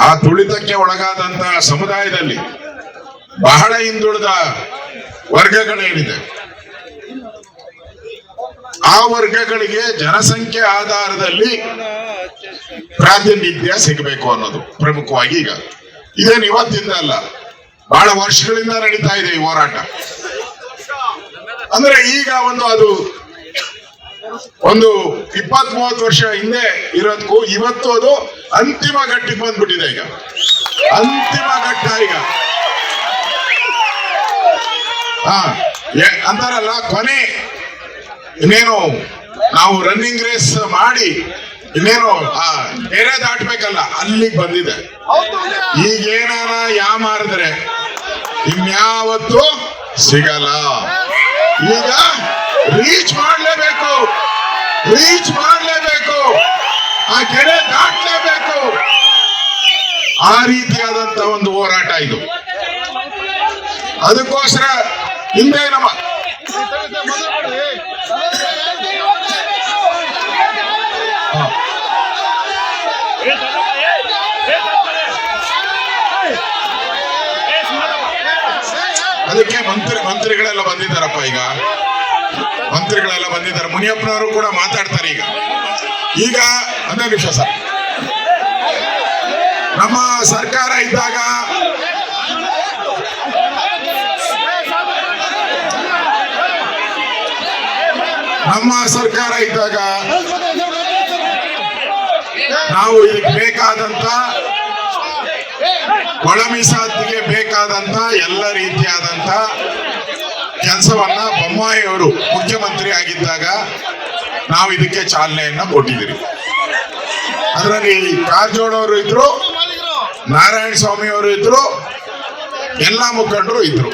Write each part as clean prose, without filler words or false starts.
ಆ ತುಳಿತಕ್ಕೆ ಒಳಗಾದಂತಹ ಸಮುದಾಯದಲ್ಲಿ ಬಹಳ ಹಿಂದುಳಿದ ವರ್ಗಗಳೇನಿದೆ ಆ ವರ್ಗಗಳಿಗೆ ಜನಸಂಖ್ಯೆ ಆಧಾರದಲ್ಲಿ ಪ್ರಾತಿನಿಧ್ಯ ಸಿಗಬೇಕು ಅನ್ನೋದು ಪ್ರಮುಖವಾಗಿ. ಈಗ ಇದೇನು ಇವತ್ತಿಂದ ಅಲ್ಲ, ಬಹಳ ವರ್ಷಗಳಿಂದ ನಡೀತಾ ಇದೆ ಈ ಹೋರಾಟ. ಅಂದ್ರೆ ಈಗ ಅದು ಒಂದು 20-30 ವರ್ಷ ಹಿಂದೆ ಇರೋದಕ್ಕೂ ಇವತ್ತು ಅದು ಅಂತಿಮ ಘಟ್ಟಕ್ಕೆ ಬಂದ್ಬಿಟ್ಟಿದೆ. ಈಗ ಅಂತಿಮ ಘಟ್ಟ. ಈಗ ಅಂತಾರಲ್ಲ, ಕೊನೆ ಇನ್ನೇನು ನಾವು ರನ್ನಿಂಗ್ ರೇಸ್ ಮಾಡಿ ಇನ್ನೇನು ನೆರೆ ದಾಟ್ಬೇಕಲ್ಲ, ಅಲ್ಲಿಗೆ ಬಂದಿದೆ. ಈಗೇನಾನ ಮಾರಿದ್ರೆ ಇನ್ಯಾವತ್ತೂ ಸಿಗಲ್ಲ. ಈಗ ರೀಚ್ ಮಾಡಲೇಬೇಕು, ಆ ಕೆರೆ ದಾಟ್ಲೇಬೇಕು. ಆ ರೀತಿಯಾದಂತ ಒಂದು ಹೋರಾಟ ಇದು. ಅದಕ್ಕೋಸ್ಕರ ಹಿಂದೆ ನಮ್ಮ ಅದಕ್ಕೆ ಮಂತ್ರಿಗಳೆಲ್ಲ ಬಂದಿದ್ದಾರಪ್ಪ. ಈಗ ಮಂತ್ರಿಗಳೆಲ್ಲ ಬಂದಿದ್ದಾರೆ. ಮುನಿಯಪ್ಪನವರು ಕೂಡ ಮಾತಾಡ್ತಾರೆ. ಈಗ ಒಂದೇ ನಿಮಿಷ ಸರ್. ನಮ್ಮ ಸರ್ಕಾರ ಇದ್ದಾಗ ನಾವು ಇದಕ್ಕೆ ಬೇಕಾದಂತ ಒಳ ಮೀಸಲಾತಿಗೆ ಬೇಕಾದಂತ ಎಲ್ಲ ರೀತಿಯಾದಂತ ಕೆಲಸವನ್ನ ಬೊಮ್ಮಾಯಿ ಅವರು ಮುಖ್ಯಮಂತ್ರಿ ಆಗಿದ್ದಾಗ ನಾವು ಇದಕ್ಕೆ ಚಾಲನೆಯನ್ನ ಕೊಟ್ಟಿದ್ದೀರಿ. ಅದರಲ್ಲಿ ಕಾರಜೋಳ ಅವರು ಇದ್ರು, ನಾರಾಯಣ ಸ್ವಾಮಿ ಅವರು ಇದ್ರು, ಎಲ್ಲಾ ಮುಖಂಡರು ಇದ್ರು.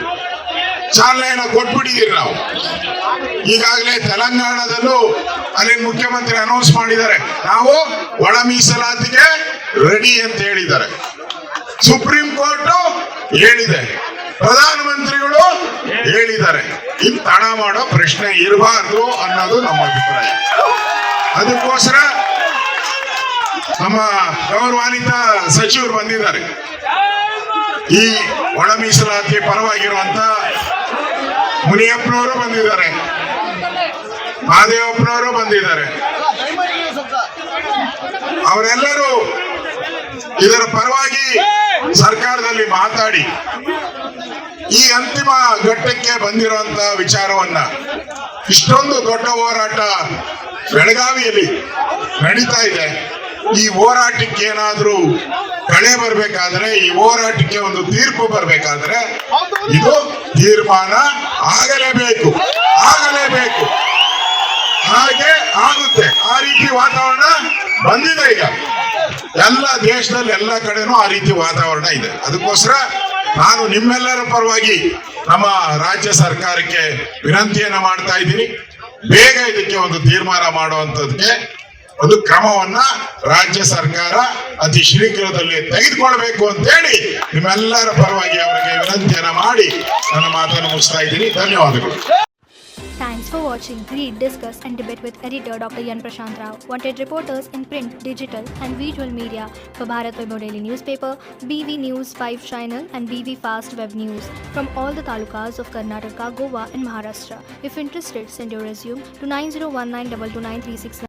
ಚಾಲನೆಯನ್ನ ಕೊಟ್ಬಿಟ್ಟಿದ್ದೀರಿ ನಾವು. ಈಗಾಗಲೇ ತೆಲಂಗಾಣದಲ್ಲೂ ಅಲ್ಲಿ ಮುಖ್ಯಮಂತ್ರಿ ಅನೌನ್ಸ್ ಮಾಡಿದ್ದಾರೆ, ನಾವು ಒಳ ಮೀಸಲಾತಿಗೆ ರೆಡಿ ಅಂತ ಹೇಳಿದ್ದಾರೆ. ಸುಪ್ರೀಂ ಕೋರ್ಟ್ ಹೇಳಿದೆ, ಪ್ರಧಾನಮಂತ್ರಿಗಳು ಹೇಳಿದ್ದಾರೆ. ಇಲ್ಲಿ ತಡ ಮಾಡೋ ಪ್ರಶ್ನೆ ಇರಬಾರ್ದು ಅನ್ನೋದು ನಮ್ಮ ಅಭಿಪ್ರಾಯ. ಅದಕ್ಕೋಸ್ಕರ ನಮ್ಮ ಗೌರವಾನ್ವಿತ ಸಚಿವರು ಬಂದಿದ್ದಾರೆ. ಈ ಒಳ ಮೀಸಲಾತಿ ಪರವಾಗಿರುವಂತ ಮುನಿಯಪ್ಪನವರು ಬಂದಿದ್ದಾರೆ, ಮಹದೇವಪ್ಪನವರು ಬಂದಿದ್ದಾರೆ. ಅವರೆಲ್ಲರೂ ಇದರ ಪರವಾಗಿ ಸರ್ಕಾರದಲ್ಲಿ ಮಾತಾಡಿ ಈ ಅಂತಿಮ ಘಟ್ಟಕ್ಕೆ ಬಂದಿರುವಂತ ವಿಚಾರವನ್ನ, ಇಷ್ಟೊಂದು ದೊಡ್ಡ ಹೋರಾಟ ಬೆಳಗಾವಿಯಲ್ಲಿ ನಡೀತಾ ಇದೆ. ಈ ಹೋರಾಟಕ್ಕೆ ಏನಾದ್ರೂ ಕಳೆ ಬರ್ಬೇಕಾದ್ರೆ, ಈ ಹೋರಾಟಕ್ಕೆ ಒಂದು ತೀರ್ಪು ಬರ್ಬೇಕಾದ್ರೆ ಇದು ತೀರ್ಮಾನ ಆಗಲೇಬೇಕು. ಹಾಗೆ ಆಗುತ್ತೆ. ಆ ರೀತಿ ವಾತಾವರಣ ಬಂದಿದೆ. ಈಗ ಎಲ್ಲ ದೇಶದಲ್ಲಿ ಎಲ್ಲ ಕಡೆನೂ ಆ ರೀತಿ ವಾತಾವರಣ ಇದೆ. ಅದಕ್ಕೋಸ್ಕರ ನಾನು ನಿಮ್ಮೆಲ್ಲರ ಪರವಾಗಿ ನಮ್ಮ ರಾಜ್ಯ ಸರ್ಕಾರಕ್ಕೆ ವಿನಂತಿಯನ್ನ ಮಾಡ್ತಾ ಇದ್ದೀನಿ. ಬೇಗ ಇದಕ್ಕೆ ಒಂದು ತೀರ್ಮಾನ ಮಾಡುವಂತದಕ್ಕೆ ಒಂದು ಕ್ರಮವನ್ನ ರಾಜ್ಯ ಸರ್ಕಾರ ಅತಿ ಶೀಘ್ರದಲ್ಲಿ ತೆಗೆದುಕೊಳ್ಬೇಕು ಅಂತೇಳಿ ನಿಮ್ಮೆಲ್ಲರ ಪರವಾಗಿ ಅವರಿಗೆ ವಿನಂತಿಯನ್ನ ಮಾಡಿ ನನ್ನ ಮಾತನ್ನು ಮುಗಿಸ್ತಾ ಇದ್ದೀನಿ. ಧನ್ಯವಾದಗಳು. Thanks for watching. Read, discuss and debate with editor Dr. Yan Prashant Rao. Wanted reporters in print, digital and visual media for Bharat Vaibhav Daily Newspaper, BV News 5 Channel and BV Fast Web News from all the talukas of Karnataka, Goa and Maharashtra. If interested, send your resume to 9019229369.